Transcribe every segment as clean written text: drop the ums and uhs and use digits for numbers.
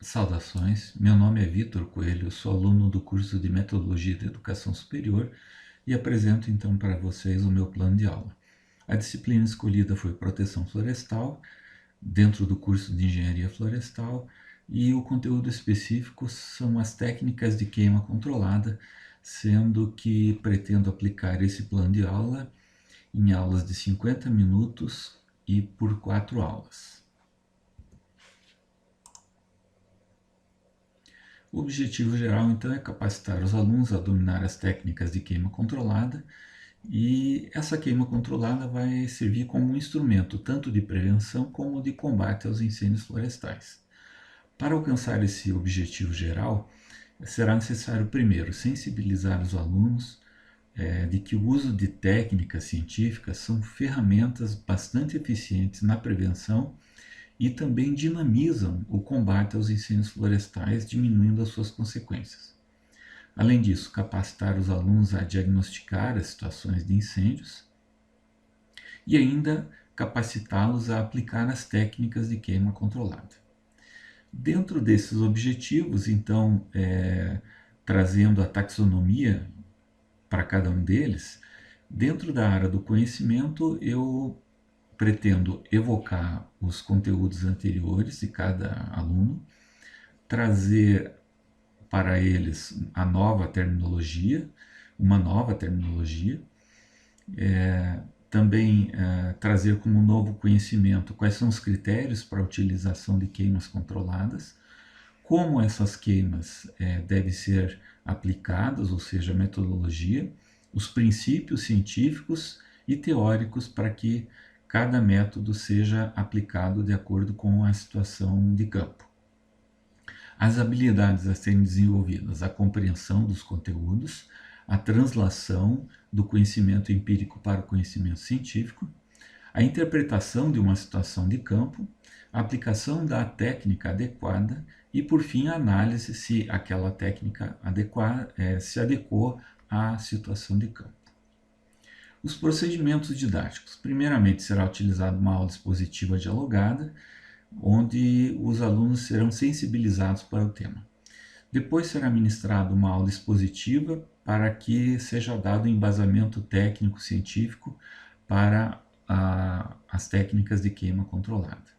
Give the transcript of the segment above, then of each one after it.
Saudações, meu nome é Vitor Coelho, sou aluno do curso de Metodologia da Educação Superior e apresento então para vocês o meu plano de aula. A disciplina escolhida foi Proteção Florestal, dentro do curso de Engenharia Florestal, e o conteúdo específico são as técnicas de queima controlada, sendo que pretendo aplicar esse plano de aula em aulas de 50 minutos e por 4 aulas. O objetivo geral, então, é capacitar os alunos a dominar as técnicas de queima controlada, e essa queima controlada vai servir como um instrumento tanto de prevenção como de combate aos incêndios florestais. Para alcançar esse objetivo geral, será necessário, primeiro, sensibilizar os alunos de que o uso de técnicas científicas são ferramentas bastante eficientes na prevenção e também dinamizam o combate aos incêndios florestais, diminuindo as suas consequências. Além disso, capacitar os alunos a diagnosticar as situações de incêndios e ainda capacitá-los a aplicar as técnicas de queima controlada. Dentro desses objetivos, então, trazendo a taxonomia para cada um deles, dentro da área do conhecimento, eu pretendo evocar os conteúdos anteriores de cada aluno, trazer para eles a nova terminologia, uma nova terminologia, também trazer como novo conhecimento quais são os critérios para a utilização de queimas controladas, como essas queimas devem ser aplicadas, ou seja, a metodologia, os princípios científicos e teóricos para que cada método seja aplicado de acordo com a situação de campo. As habilidades a serem desenvolvidas: a compreensão dos conteúdos, a translação do conhecimento empírico para o conhecimento científico, a interpretação de uma situação de campo, a aplicação da técnica adequada e, por fim, a análise se aquela técnica se adequou à situação de campo. Os procedimentos didáticos. Primeiramente, será utilizada uma aula expositiva dialogada, onde os alunos serão sensibilizados para o tema. Depois será ministrada uma aula expositiva para que seja dado embasamento técnico-científico para as técnicas de queima controlada.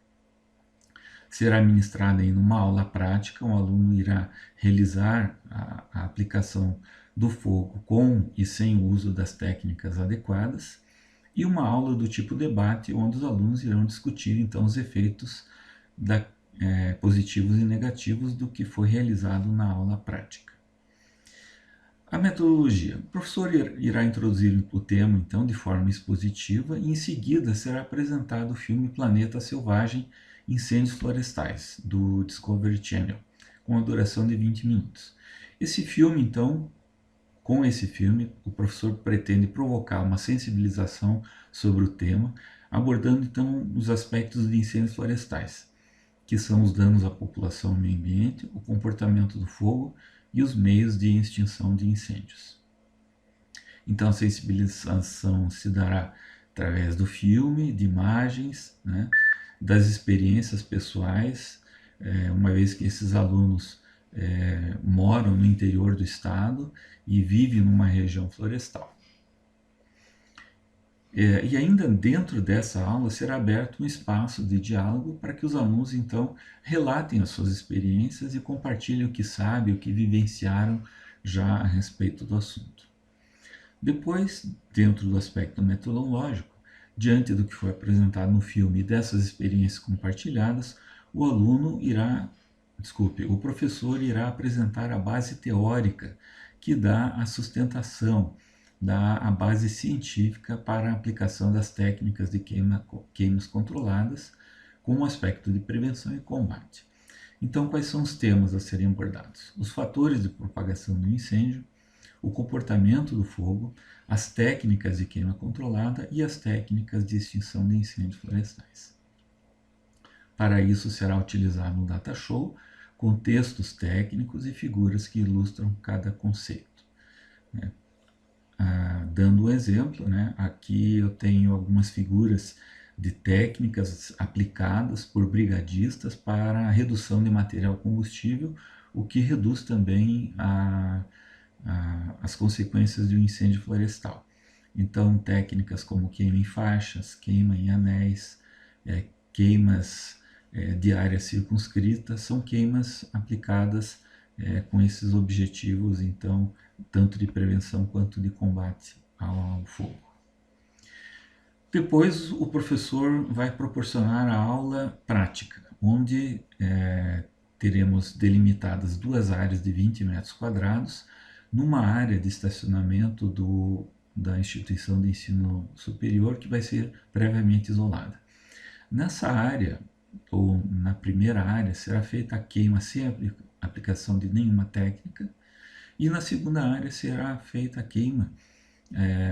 Será ministrada em uma aula prática, o aluno irá realizar a aplicação do fogo com e sem o uso das técnicas adequadas, e uma aula do tipo debate, onde os alunos irão discutir então os efeitos positivos e negativos do que foi realizado na aula prática. A metodologia. O professor irá introduzir o tema então de forma expositiva e em seguida será apresentado o filme Planeta Selvagem, Incêndios Florestais, do Discovery Channel, com a duração de 20 minutos. Esse filme, então, com esse filme, o professor pretende provocar uma sensibilização sobre o tema, abordando então os aspectos de incêndios florestais, que são os danos à população e meio ambiente, o comportamento do fogo e os meios de extinção de incêndios. Então a sensibilização se dará através do filme, de imagens, das experiências pessoais, uma vez que esses alunos moram no interior do estado e vivem numa região florestal. E ainda dentro dessa aula será aberto um espaço de diálogo para que os alunos então relatem as suas experiências e compartilhem o que sabem, o que vivenciaram já a respeito do assunto. Depois, dentro do aspecto metodológico, diante do que foi apresentado no filme e dessas experiências compartilhadas, o professor irá apresentar a base teórica que dá a sustentação, dá a base científica para a aplicação das técnicas de queimas controladas com o aspecto de prevenção e combate. Então, quais são os temas a serem abordados? Os fatores de propagação do incêndio, o comportamento do fogo, as técnicas de queima controlada e as técnicas de extinção de incêndios florestais. Para isso, será utilizado um data show com textos técnicos e figuras que ilustram cada conceito. Dando um exemplo, aqui eu tenho algumas figuras de técnicas aplicadas por brigadistas para a redução de material combustível, o que reduz também as consequências de um incêndio florestal. Então, técnicas como queima em faixas, queima em anéis, queimas de área circunscrita, são queimas aplicadas com esses objetivos, então, tanto de prevenção quanto de combate ao fogo. Depois, o professor vai proporcionar a aula prática, onde teremos delimitadas 2 áreas de 20 metros quadrados, numa área de estacionamento da instituição de ensino superior, que vai ser previamente isolada. Nessa área, ou na primeira área, será feita a queima sem aplicação de nenhuma técnica, e na segunda área será feita a queima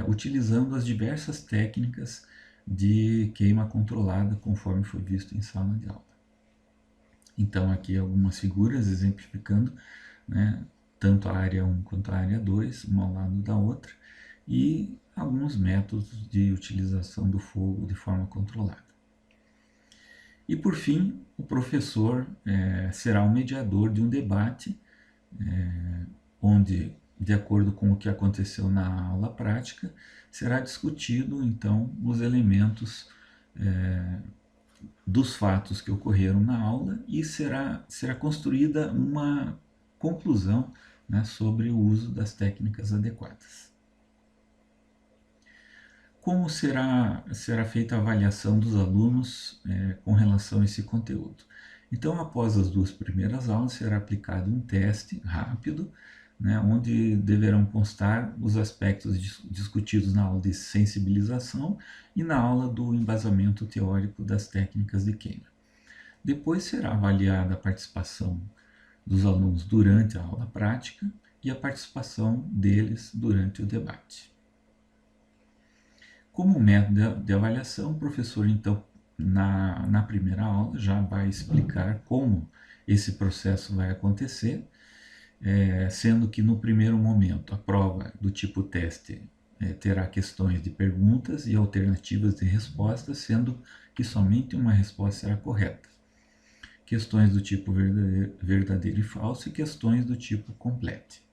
utilizando as diversas técnicas de queima controlada, conforme foi visto em sala de aula. Então, aqui algumas figuras exemplificando, né, tanto a área 1 quanto a área 2, uma ao lado da outra, e alguns métodos de utilização do fogo de forma controlada. E, por fim, o professor será o mediador de um debate onde, de acordo com o que aconteceu na aula prática, será discutido, então, os elementos dos fatos que ocorreram na aula e será construída uma conclusão, né, sobre o uso das técnicas adequadas. Como será feita a avaliação dos alunos com relação a esse conteúdo? Então, após as 2 primeiras aulas, será aplicado um teste rápido, né, onde deverão constar os aspectos discutidos na aula de sensibilização e na aula do embasamento teórico das técnicas de queima. Depois será avaliada a participação dos alunos durante a aula prática e a participação deles durante o debate. Como método de avaliação, o professor, então, na primeira aula, já vai explicar como esse processo vai acontecer, sendo que no primeiro momento a prova do tipo teste terá questões de perguntas e alternativas de respostas, sendo que somente uma resposta será correta. Questões do tipo verdadeiro e falso e questões do tipo complete.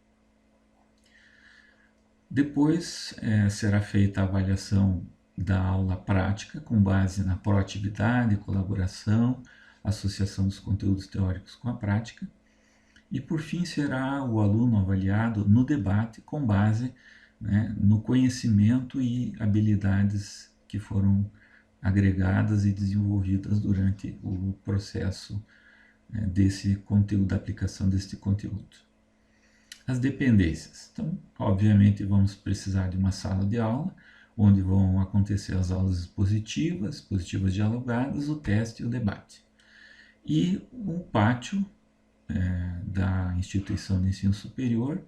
Depois será feita a avaliação da aula prática com base na proatividade, colaboração, associação dos conteúdos teóricos com a prática. E, por fim, será o aluno avaliado no debate com base, né, no conhecimento e habilidades que foram agregadas e desenvolvidas durante o processo desse conteúdo, da aplicação desse conteúdo. As dependências. Então, obviamente, vamos precisar de uma sala de aula, onde vão acontecer as aulas expositivas dialogadas, o teste e o debate. E o pátio da instituição de ensino superior,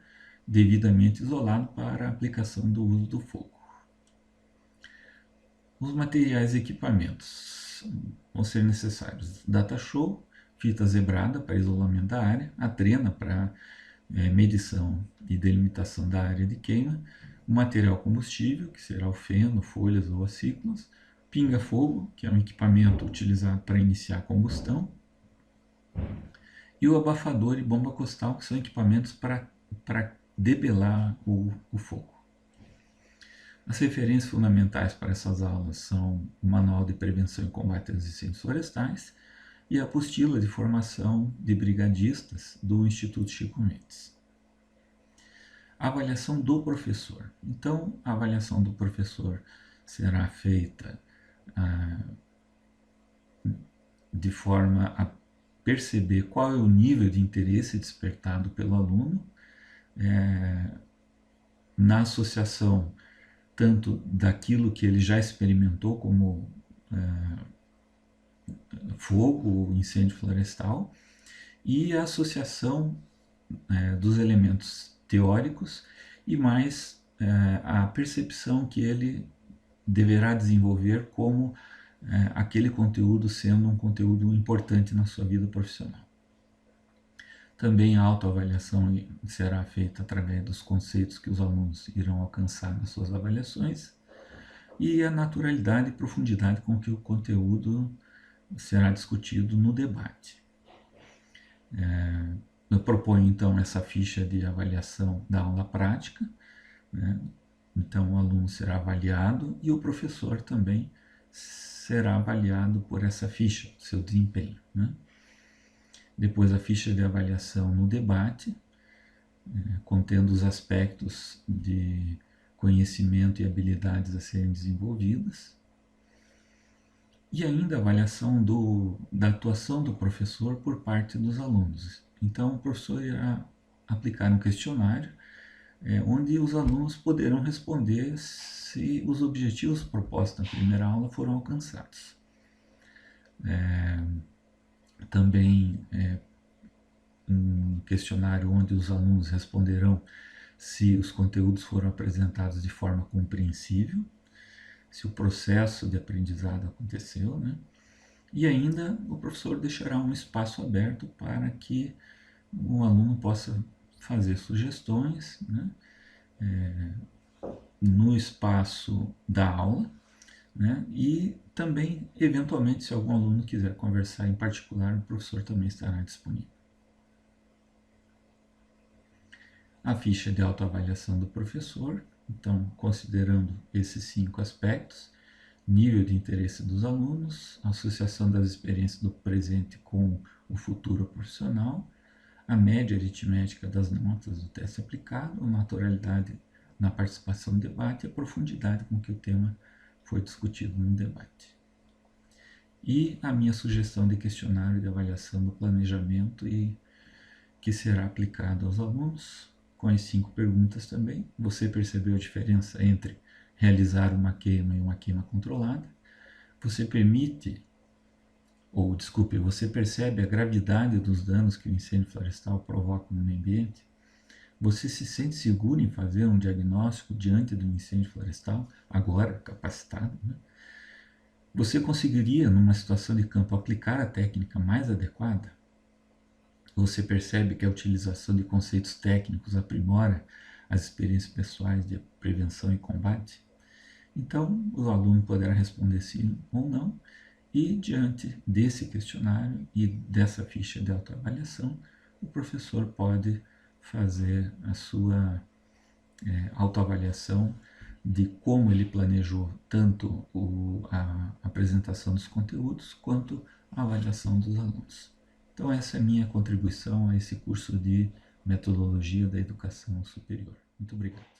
devidamente isolado para a aplicação do uso do fogo. Os materiais e equipamentos vão ser necessários: data show, fita zebrada para isolamento da área, a trena para medição e delimitação da área de queima, o material combustível, que será o feno, folhas ou acículas, pinga-fogo, que é um equipamento utilizado para iniciar a combustão, e o abafador e bomba costal, que são equipamentos para debelar o fogo. As referências fundamentais para essas aulas são o Manual de Prevenção e Combate aos Incêndios Florestais e a apostila de formação de brigadistas do Instituto Chico Mendes. A avaliação do professor. Então, a avaliação do professor será feita de forma a perceber qual é o nível de interesse despertado pelo aluno, na associação tanto daquilo que ele já experimentou como fogo ou incêndio florestal, e a associação dos elementos teóricos e mais a percepção que ele deverá desenvolver como aquele conteúdo sendo um conteúdo importante na sua vida profissional. Também a autoavaliação será feita através dos conceitos que os alunos irão alcançar nas suas avaliações. e a naturalidade e profundidade com que o conteúdo será discutido no debate. Eu proponho então essa ficha de avaliação da aula prática, né? Então o aluno será avaliado e o professor também será avaliado por essa ficha, seu desempenho, né? Depois a ficha de avaliação no debate, contendo os aspectos de conhecimento e habilidades a serem desenvolvidas. E ainda a avaliação da atuação do professor por parte dos alunos. Então o professor irá aplicar um questionário onde os alunos poderão responder se os objetivos propostos na primeira aula foram alcançados. Também um questionário onde os alunos responderão se os conteúdos foram apresentados de forma compreensível, se o processo de aprendizado aconteceu, né? E ainda o professor deixará um espaço aberto para que o aluno possa fazer sugestões, né? No espaço da aula, né? E também, eventualmente, se algum aluno quiser conversar em particular, o professor também estará disponível. A ficha de autoavaliação do professor, então, considerando esses 5 aspectos: nível de interesse dos alunos, associação das experiências do presente com o futuro profissional, a média aritmética das notas do teste aplicado, a naturalidade na participação no debate e a profundidade com que o tema foi discutido no debate. E a minha sugestão de questionário de avaliação do planejamento e que será aplicado aos alunos, com as 5 perguntas também. Você percebeu a diferença entre realizar uma queima e uma queima controlada? Você você percebe a gravidade dos danos que o incêndio florestal provoca no meio ambiente? Você se sente seguro em fazer um diagnóstico diante do incêndio florestal, agora capacitado, né? Você conseguiria, numa situação de campo, aplicar a técnica mais adequada? Você percebe que a utilização de conceitos técnicos aprimora as experiências pessoais de prevenção e combate? Então, o aluno poderá responder sim ou não, e diante desse questionário e dessa ficha de autoavaliação, o professor pode fazer a sua autoavaliação de como ele planejou tanto a apresentação dos conteúdos quanto a avaliação dos alunos. Então essa é a minha contribuição a esse curso de Metodologia da Educação Superior. Muito obrigado.